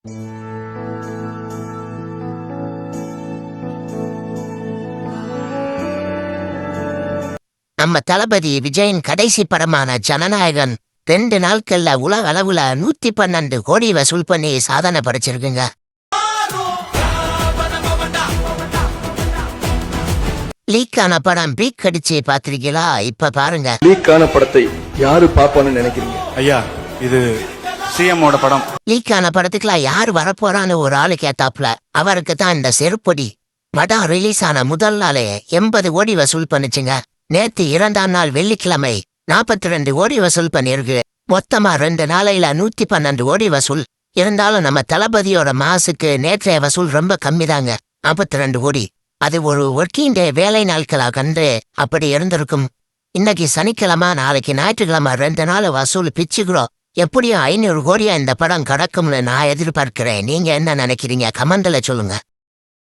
நம்ம தளபதி விஜயின் கடைசி படமான ஜனநாயகன் 2 நாட்கள்ல உலக அளவுல 112 கோடி வசூல் பண்ணி சாதனை படைச்சிருக்குங்க. லீக்கான படம் பீக் அடிச்சு பாத்திருக்கீங்களா? இப்ப பாருங்க. லீக்கான படத்தை யாரு பாப்பான்னு நினைக்கிறீங்க? ஐயா, இது சிஎம்மோட படம். லீக்கான படத்துக்குலாம் யார் வரப்போறான்னு ஒரு ஆளு கேட்டாப்ல அவருக்கு தான் இந்த செருப்பொடி. படம் ரிலீஸ் ஆன முதல் நாளே 80 கோடி வசூல் பண்ணுச்சுங்க. நேத்து 2ஆம் நாள் வெள்ளிக்கிழமை 42 கோடி வசூல் பண்ணிருக்கு. மொத்தமா 2 நாளையில 112 கோடி வசூல். இருந்தாலும் நம்ம தளபதியோட மாசுக்கு நேற்றைய வசூல் ரொம்ப கம்மிதாங்க, 52 கோடி. அது ஒரு ஒர்க்கிங் டே வேலை நாட்களா கண்டு அப்படி இருந்திருக்கும். இன்னைக்கு சனிக்கிழமை, நாளைக்கு ஞாயிற்றுக்கிழமை 2 நாள் வசூல் பிச்சுக்கிறோம். எப்படியும் 500 கோடியா இந்த படம் கடக்கும்னு நான் எதிர்பார்க்கிறேன். நீங்க என்ன நினைக்கிறீங்க? கமெண்ட்ல சொல்லுங்க.